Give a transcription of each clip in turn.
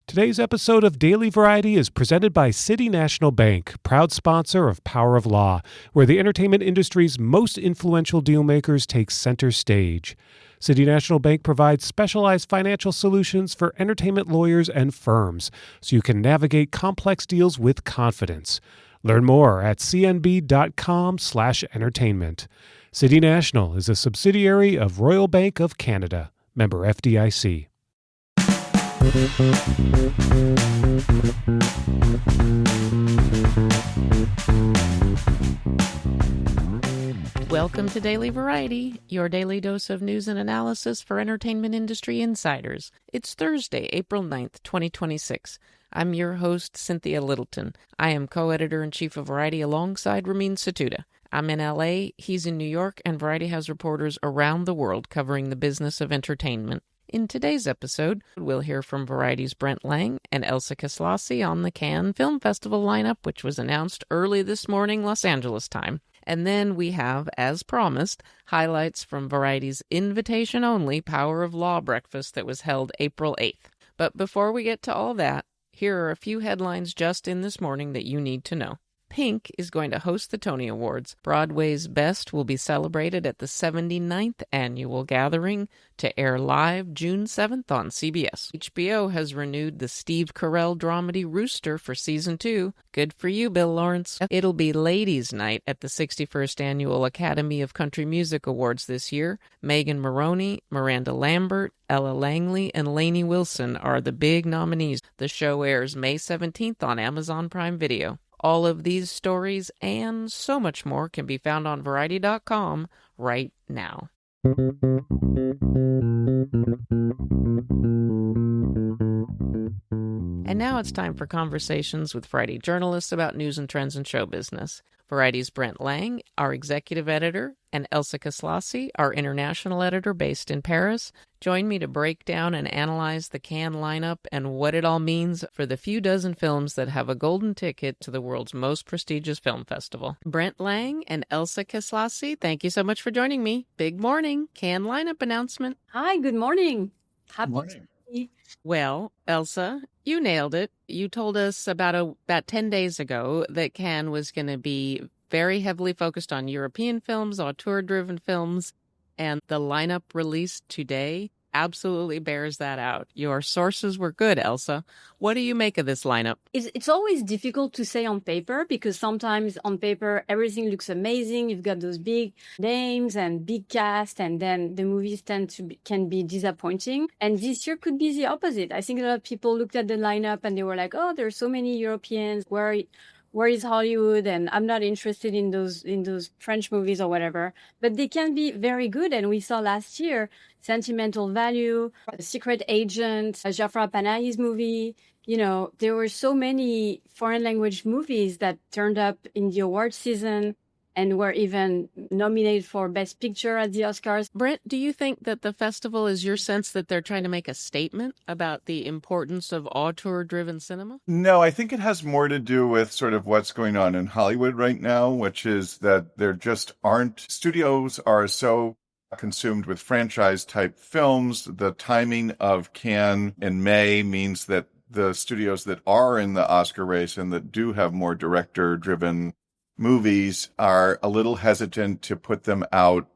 Today's episode of Daily Variety is presented by City National Bank, proud sponsor of Power of Law, where the entertainment industry's most influential dealmakers take center stage. City National Bank provides specialized financial solutions for entertainment lawyers and firms, so you can navigate complex deals with confidence. Learn more at cnb.com/entertainment. City National is a subsidiary of Royal Bank of Canada, member FDIC. Welcome to Daily Variety, your daily dose of news and analysis for entertainment industry insiders. It's Thursday, April 9th, 2026. I'm your host, Cynthia Littleton. I am co-editor-in-chief of Variety alongside Ramin Satuda. I'm in LA, he's in New York, and Variety has reporters around the world covering the business of entertainment. In today's episode, we'll hear from Variety's Brent Lang and Elsa Keslasi on the Cannes Film Festival lineup, which was announced early this morning, Los Angeles time. And then we have, as promised, highlights from Variety's invitation-only Power of Law breakfast that was held April 8th. But before we get to all that, here are a few headlines just in this morning that you need to know. Pink is going to host the Tony Awards. Broadway's Best will be celebrated at the 79th annual gathering to air live June 7th on CBS. HBO has renewed the Steve Carell dramedy Rooster for Season 2. Good for you, Bill Lawrence. It'll be Ladies' Night at the 61st Annual Academy of Country Music Awards this year. Megan Maroney, Miranda Lambert, Ella Langley, and Lainey Wilson are the big nominees. The show airs May 17th on Amazon Prime Video. All of these stories and so much more can be found on Variety.com right now. And now it's time for conversations with Variety journalists about news and trends in show business. Variety's Brent Lang, our executive editor, and Elsa Keslasi, our international editor based in Paris, join me to break down and analyze the Cannes lineup and what it all means for the few dozen films that have a golden ticket to the world's most prestigious film festival. Brent Lang and Elsa Keslasi, thank you so much for joining me. Big morning, Cannes lineup announcement. Hi, good morning. Good morning. Well, Elsa, you nailed it. You told us about 10 days ago that Cannes was going to be very heavily focused on European films, auteur-driven films, and the lineup released today absolutely bears that out. Your sources were good, Elsa. What do you make of this lineup? It's always difficult to say on paper because sometimes on paper everything looks amazing. You've got those big names and big cast, and then the movies can be disappointing. And this year could be the opposite. I think a lot of people looked at the lineup and they were like, "Oh, there's so many Europeans. Where is Hollywood?" And I'm not interested in those French movies or whatever. But they can be very good. And we saw last year Sentimental Value, Secret Agent, Jafar Panahi's movie. You know, there were so many foreign language movies that turned up in the award season and were even nominated for Best Picture at the Oscars. Brent, do you think that the festival is your sense that they're trying to make a statement about the importance of auteur-driven cinema? No, I think it has more to do with sort of what's going on in Hollywood right now, which is that there just aren't, studios are so consumed with franchise-type films. The timing of Cannes in May means that the studios that are in the Oscar race and that do have more director-driven movies are a little hesitant to put them out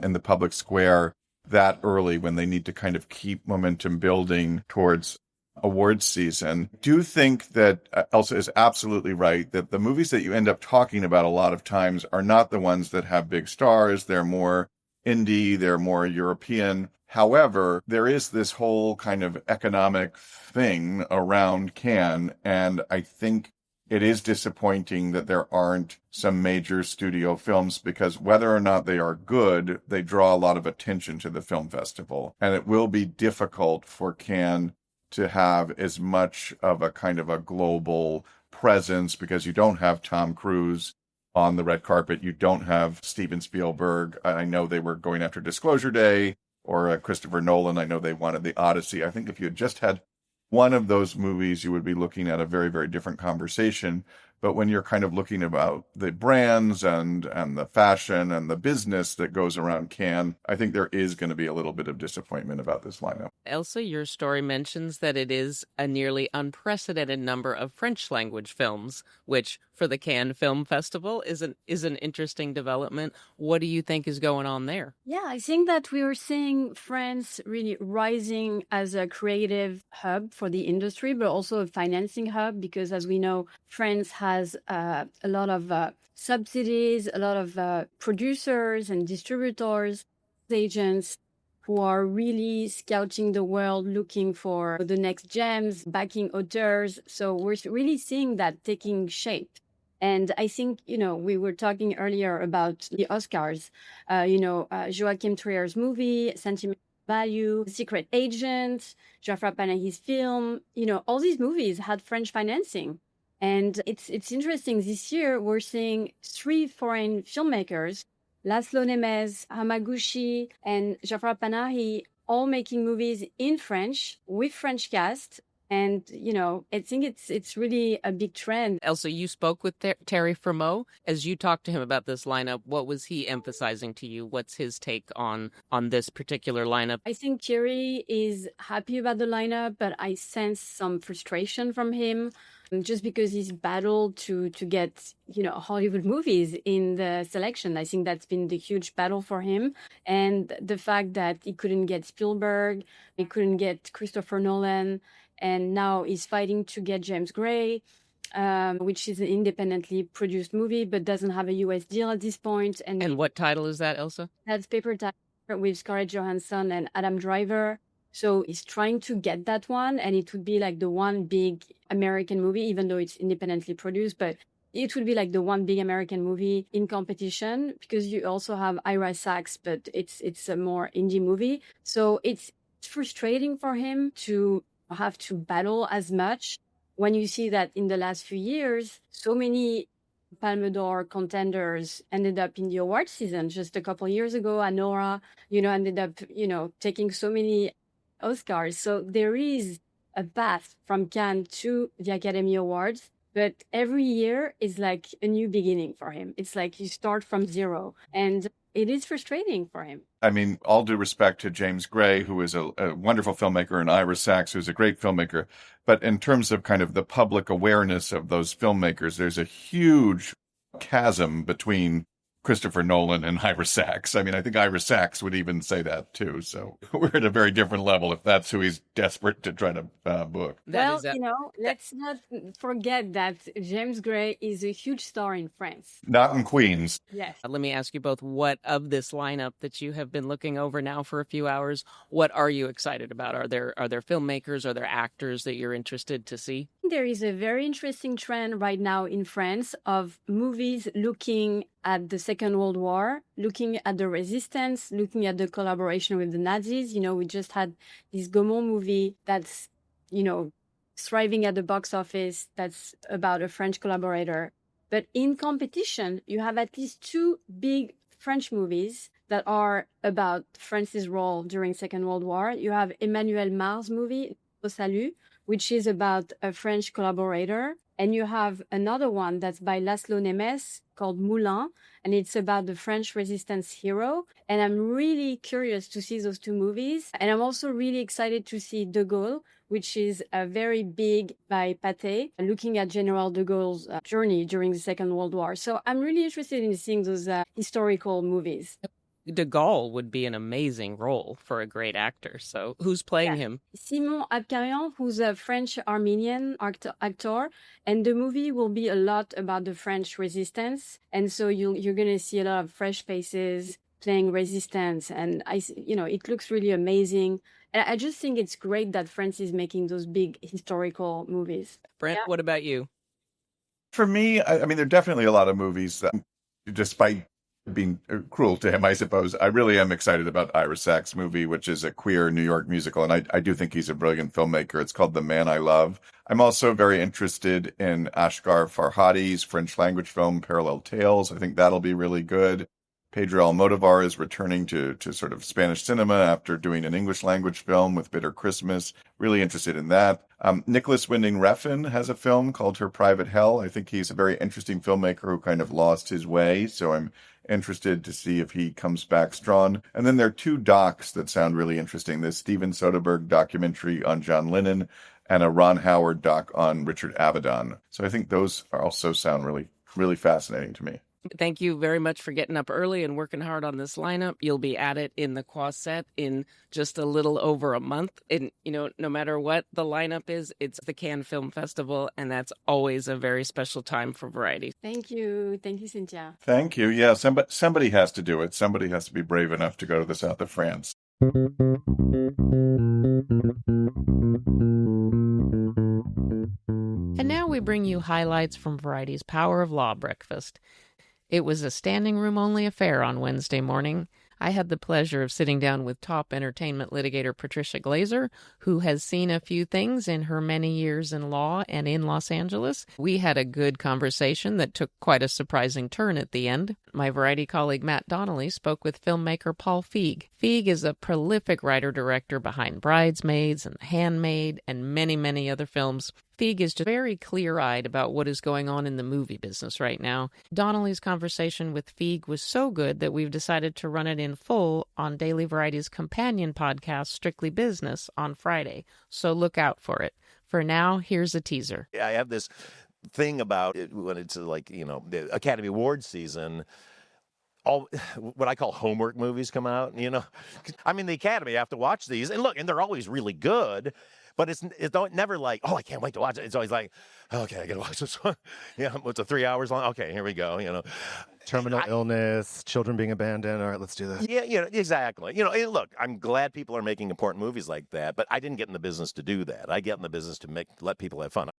in the public square that early when they need to kind of keep momentum building towards awards season. I do think that Elsa is absolutely right that the movies that you end up talking about a lot of times are not the ones that have big stars. They're more indie, they're more European. However, there is this whole kind of economic thing around Cannes, and I think it is disappointing that there aren't some major studio films because whether or not they are good, they draw a lot of attention to the film festival. And it will be difficult for Cannes to have as much of a kind of a global presence because you don't have Tom Cruise on the red carpet. You don't have Steven Spielberg. I know they were going after Disclosure Day, or Christopher Nolan. I know they wanted The Odyssey. I think if you had just had one of those movies, you would be looking at a very, very different conversation. But when you're kind of looking about the brands and the fashion and the business that goes around Cannes, I think there is going to be a little bit of disappointment about this lineup. Elsa, your story mentions that it is a nearly unprecedented number of French language films, which for the Cannes Film Festival is an interesting development. What do you think is going on there? Yeah, I think that we are seeing France really rising as a creative hub for the industry, but also a financing hub, because as we know, France has a lot of subsidies, a lot of producers and distributors, agents who are really scouting the world, looking for the next gems, backing auteurs. So we're really seeing that taking shape. And I think, we were talking earlier about the Oscars, Joachim Trier's movie, Sentimental Value, Secret Agent, Jafra Panahi's film, all these movies had French financing. And it's interesting. This year, we're seeing 3 foreign filmmakers, Laszlo Nemes, Hamaguchi, and Jafra Panahi, all making movies in French with French cast. And, I think it's really a big trend. Elsa, you spoke with Terry Fremeau. As you talked to him about this lineup, what was he emphasizing to you? What's his take on this particular lineup? I think Thierry is happy about the lineup, but I sense some frustration from him, just because he's battled to get, Hollywood movies in the selection. I think that's been the huge battle for him. And the fact that he couldn't get Spielberg, he couldn't get Christopher Nolan, and now he's fighting to get James Gray, which is an independently produced movie, but doesn't have a US deal at this point. And what title is that, Elsa? That's Paper Tiger with Scarlett Johansson and Adam Driver. So he's trying to get that one, and it would be like the one big American movie, even though it's independently produced, but it would be like the one big American movie in competition, because you also have Ira Sachs, but it's a more indie movie. So it's frustrating for him to have to battle as much when you see that in the last few years, so many Palme d'Or contenders ended up in the award season. Just a couple of years ago, Anora, ended up, taking so many Oscars. So there is a path from Cannes to the Academy Awards, but every year is like a new beginning for him. It's like you start from zero, and it is frustrating for him. I mean, all due respect to James Gray, who is a wonderful filmmaker, and Ira Sachs, who's a great filmmaker. But in terms of kind of the public awareness of those filmmakers, there's a huge chasm between Christopher Nolan and Ira Sachs. I mean, I think Ira Sachs would even say that too. So we're at a very different level if that's who he's desperate to try to book. Let's not forget that James Gray is a huge star in France. Not in Queens. Yes. Let me ask you both, what of this lineup that you have been looking over now for a few hours, what are you excited about? Are there filmmakers, are there actors that you're interested to see? There is a very interesting trend right now in France of movies looking at the Second World War, looking at the resistance, looking at the collaboration with the Nazis. We just had this Gaumont movie that's, thriving at the box office. That's about a French collaborator. But in competition, you have at least 2 big French movies that are about France's role during Second World War. You have Emmanuel Mar's movie, Au Salut, which is about a French collaborator. And you have another one that's by Laszlo Nemes called Moulin, and it's about the French resistance hero. And I'm really curious to see those 2 movies. And I'm also really excited to see De Gaulle, which is a very big by Pathé, looking at General de Gaulle's journey during the Second World War. So I'm really interested in seeing those historical movies. De Gaulle would be an amazing role for a great actor. So who's playing him? Simon Abkarian, who's a French-Armenian actor. And the movie will be a lot about the French resistance. And so you're going to see a lot of fresh faces playing resistance. And it looks really amazing. And I just think it's great that France is making those big historical movies. Brent, what about you? For me, I mean, there are definitely a lot of movies that, despite being cruel to him, I suppose, I really am excited about Ira Sachs' movie, which is a queer New York musical. And I do think he's a brilliant filmmaker. It's called The Man I Love. I'm also very interested in Asghar Farhadi's French language film, Parallel Tales. I think that'll be really good. Pedro Almodovar is returning to sort of Spanish cinema after doing an English language film with Bitter Christmas. really interested in that. Nicholas Winding Refn has a film called Her Private Hell. I think he's a very interesting filmmaker who kind of lost his way, so I'm interested to see if he comes back strong. And then there are two docs that sound really interesting. This Steven Soderbergh documentary on John Lennon and a Ron Howard doc on Richard Avedon. So I think those also sound really, really fascinating to me. Thank you very much for getting up early and working hard on this lineup. You'll be at it in the Quaset in just a little over a month. And, no matter what the lineup is, it's the Cannes Film Festival, and that's always a very special time for Variety. Thank you. Thank you, Cynthia. Thank you. Yeah, somebody has to do it. Somebody has to be brave enough to go to the south of France. And now we bring you highlights from Variety's Power of Law breakfast. It was a standing room only affair on Wednesday morning. I had the pleasure of sitting down with top entertainment litigator Patricia Glaser, who has seen a few things in her many years in law and in Los Angeles. We had a good conversation that took quite a surprising turn at the end. My Variety colleague Matt Donnelly spoke with filmmaker Paul Feig. Feig is a prolific writer-director behind Bridesmaids and The Handmaid and many, many other films. Feig is just very clear-eyed about what is going on in the movie business right now. Donnelly's conversation with Feig was so good that we've decided to run it in full on Daily Variety's companion podcast, Strictly Business, on Friday. So look out for it. For now, here's a teaser. I have this thing about it when it's like, the Academy Awards season. All what I call homework movies come out, I mean, the Academy, I have to watch these, and they're always really good, but it's never like, oh, I can't wait to watch it. It's always like, okay, I gotta watch this one. Yeah, what's it, 3 hours long? Okay, here we go. Terminal illness, children being abandoned. All right, let's do this. Yeah, exactly. Look, I'm glad people are making important movies like that, but I didn't get in the business to do that. I get in the business to let people have fun.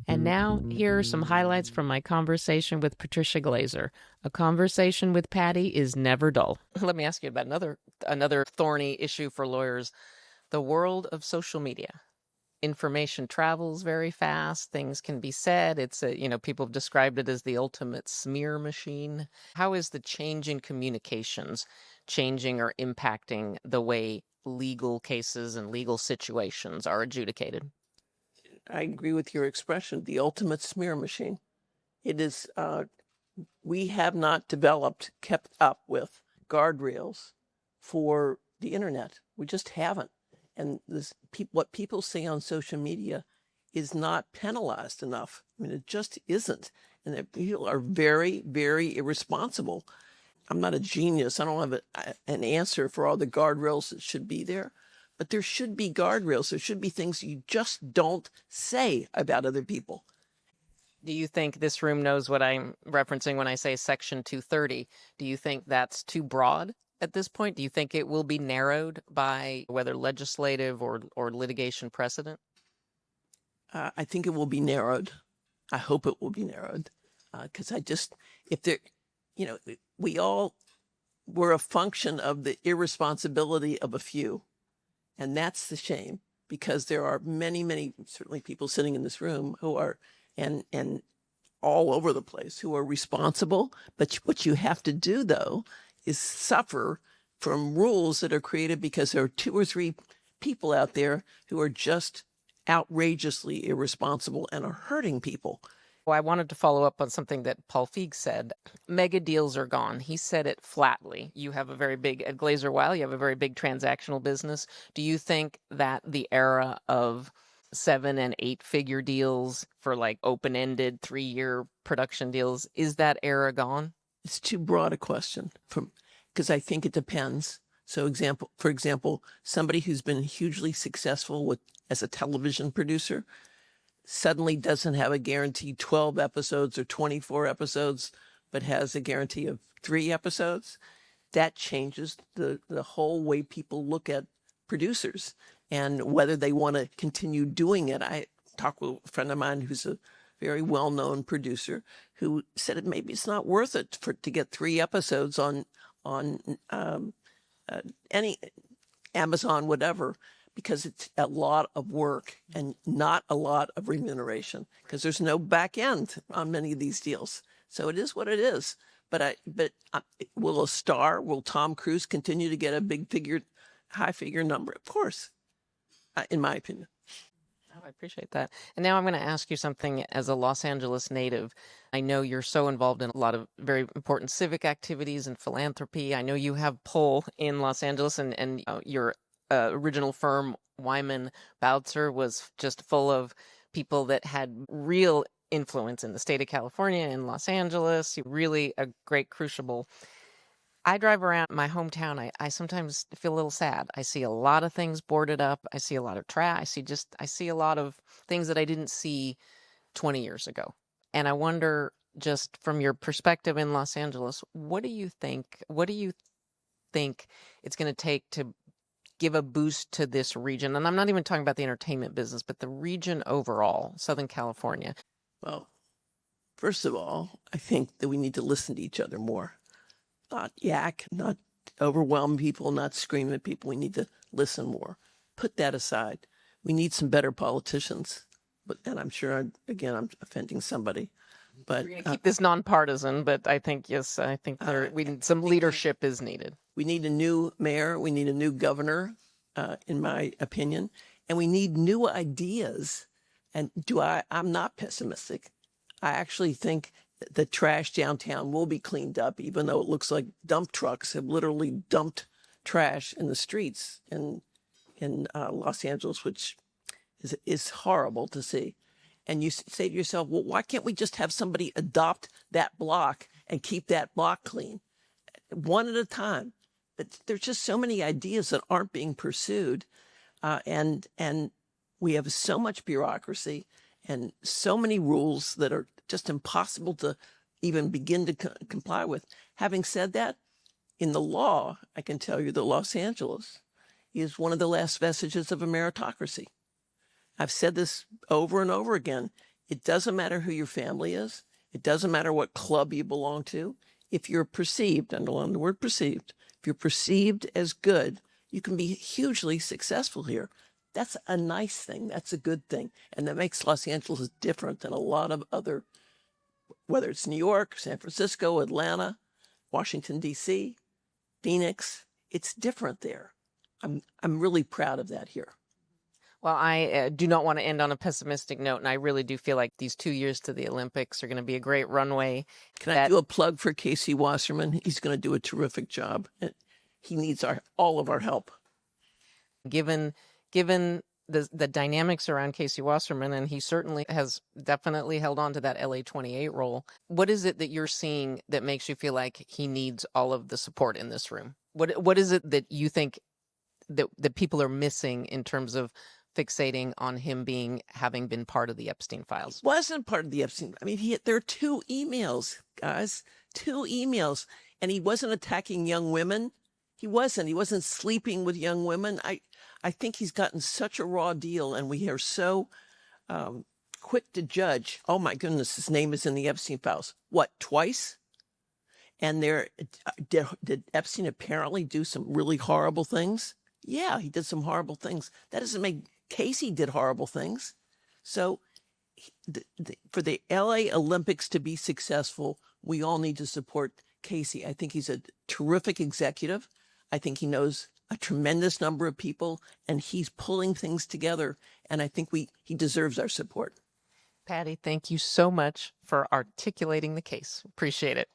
And now, here are some highlights from my conversation with Patricia Glaser. A conversation with Patty is never dull. Let me ask you about another thorny issue for lawyers, the world of social media. Information travels very fast. Things can be said. It's people have described it as the ultimate smear machine. How is the change in communications changing or impacting the way legal cases and legal situations are adjudicated? I agree with your expression, the ultimate smear machine. It is, we have not kept up with guardrails for the internet. We just haven't. And what people say on social media is not penalized enough. I mean, it just isn't. And people are very, very irresponsible. I'm not a genius. I don't have an answer for all the guardrails that should be there. But there should be guardrails. There should be things you just don't say about other people. Do you think this room knows what I'm referencing when I say Section 230? Do you think that's too broad at this point? Do you think it will be narrowed by whether legislative or litigation precedent? I think it will be narrowed. I hope it will be narrowed. Because we're a function of the irresponsibility of a few. And that's the shame, because there are many, many, certainly people sitting in this room who are, and all over the place, who are responsible. But what you have to do, though, is suffer from rules that are created because there are 2 or 3 people out there who are just outrageously irresponsible and are hurting people. Well, I wanted to follow up on something that Paul Feig said. Mega deals are gone. He said it flatly. You have a very big, at Glaser Weil, you have a very big transactional business. Do you think that the era of 7- and 8-figure deals for like open-ended 3-year production deals, is that era gone? It's too broad a question because I think it depends. So for example, somebody who's been hugely successful as a television producer suddenly doesn't have a guaranteed 12 episodes or 24 episodes, but has a guarantee of 3 episodes. That changes the whole way people look at producers and whether they want to continue doing it. I talked with a friend of mine who's a very well-known producer who said maybe it's not worth it to get 3 episodes on any Amazon, whatever, because it's a lot of work and not a lot of remuneration because there's no back end on many of these deals. So it is what it is. But will Tom Cruise continue to get a big figure high-figure number, of course, in my opinion. Oh, I appreciate that. And now I'm going to ask you something as a Los Angeles native. I know you're so involved in a lot of very important civic activities and philanthropy. I know you have pull in Los Angeles, and your original firm, Wyman Boutzer, was just full of people that had real influence in the state of California and Los Angeles. Really a great crucible. I drive around my hometown. I sometimes feel a little sad. I see a lot of things boarded up. I see a lot of trash. I see a lot of things that I didn't see 20 years ago. And I wonder, just from your perspective in Los Angeles, what do you think it's going to take to give a boost to this region? And I'm not even talking about the entertainment business, but the region overall, Southern California. Well, first of all, I think that we need to listen to each other more. Not yak, not overwhelm people, not scream at people. We need to listen more. Put that aside. We need some better politicians. And I'm sure, I'm offending somebody. But we're going to keep this nonpartisan, but I think, yes, some leadership is needed. We need a new mayor. We need a new governor, in my opinion. And we need new ideas. And I'm not pessimistic. I actually think the trash downtown will be cleaned up, even though it looks like dump trucks have literally dumped trash in the streets in Los Angeles, which is horrible to see. And you say to yourself, well, why can't we just have somebody adopt that block and keep that block clean, one at a time? But there's just so many ideas that aren't being pursued, and we have so much bureaucracy and so many rules that are just impossible to even begin to comply with. Having said that, in the law, I can tell you that Los Angeles is one of the last vestiges of a meritocracy. I've said this over and over again. It doesn't matter who your family is. It doesn't matter what club you belong to. If you're perceived, underline the word perceived, if you're perceived as good, you can be hugely successful here. That's a nice thing. That's a good thing. And that makes Los Angeles different than a lot of other, whether it's New York, San Francisco, Atlanta, Washington, D.C., Phoenix. It's different there. I'm really proud of that here. Well, I do not want to end on a pessimistic note, and I really do feel like these 2 years to the Olympics are going to be a great runway. Can I do a plug for Casey Wasserman? He's going to do a terrific job. He needs all of our help. Given the dynamics around Casey Wasserman, and he certainly has definitely held on to that LA 28 role, what is it that you're seeing that makes you feel like he needs all of the support in this room? What is it that you think that people are missing in terms of fixating on him having been part of the Epstein files? He wasn't part of the Epstein. I mean, there are 2 emails, guys, 2 emails, and he wasn't attacking young women. He wasn't sleeping with young women. I think he's gotten such a raw deal, and we are so quick to judge. Oh my goodness, his name is in the Epstein files. What, twice? And did Epstein apparently do some really horrible things? Yeah, he did some horrible things. That doesn't make Casey did horrible things. So for the LA Olympics to be successful, we all need to support Casey. I think he's a terrific executive. I think he knows a tremendous number of people, and he's pulling things together. And I think he deserves our support. Patty, thank you so much for articulating the case. Appreciate it.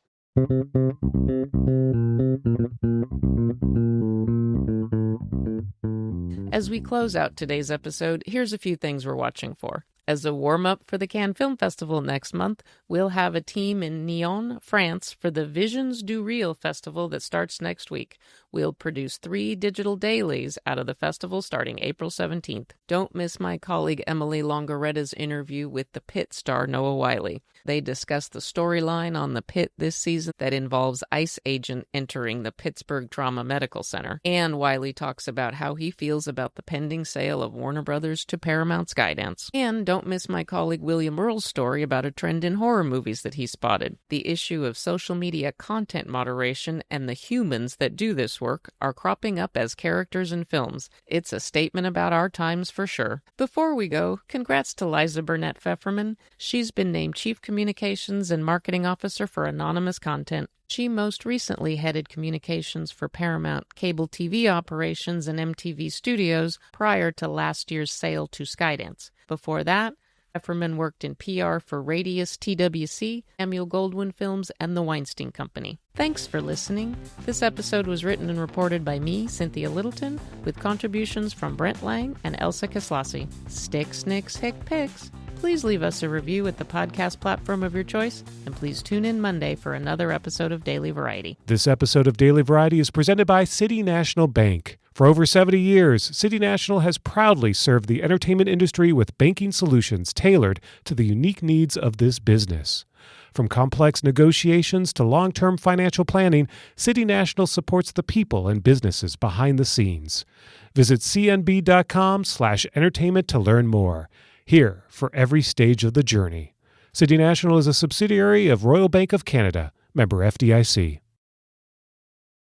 As we close out today's episode, here's a few things we're watching for. As a warm-up for the Cannes Film Festival next month, we'll have a team in Nyon, France for the Visions du Real Festival that starts next week. We'll produce 3 digital dailies out of the festival starting April 17th. Don't miss my colleague Emily Longaretta's interview with the Pit star Noah Wyle. They discuss the storyline on the Pit this season that involves ICE agent entering the Pittsburgh Trauma Medical Center. And Wyle talks about how he feels about the pending sale of Warner Brothers to Paramount Skydance. And don't miss my colleague William Earle's story about a trend in horror movies that he spotted. The issue of social media content moderation and the humans that do this work are cropping up as characters in films. It's a statement about our times for sure. Before we go, congrats to Liza Burnett-Pfefferman. She's been named Chief Communications and Marketing Officer for Anonymous Content. She most recently headed communications for Paramount Cable TV operations and MTV Studios prior to last year's sale to Skydance. Before that, Pfefferman worked in PR for Radius TWC, Samuel Goldwyn Films, and The Weinstein Company. Thanks for listening. This episode was written and reported by me, Cynthia Littleton, with contributions from Brent Lang and Elsa Kislasi. Stick, snicks, hick, picks. Please leave us a review at the podcast platform of your choice, and please tune in Monday for another episode of Daily Variety. This episode of Daily Variety is presented by City National Bank. For over 70 years, City National has proudly served the entertainment industry with banking solutions tailored to the unique needs of this business. From complex negotiations to long-term financial planning, City National supports the people and businesses behind the scenes. Visit cnb.com/entertainment to learn more. Here for every stage of the journey. City National is a subsidiary of Royal Bank of Canada, member FDIC.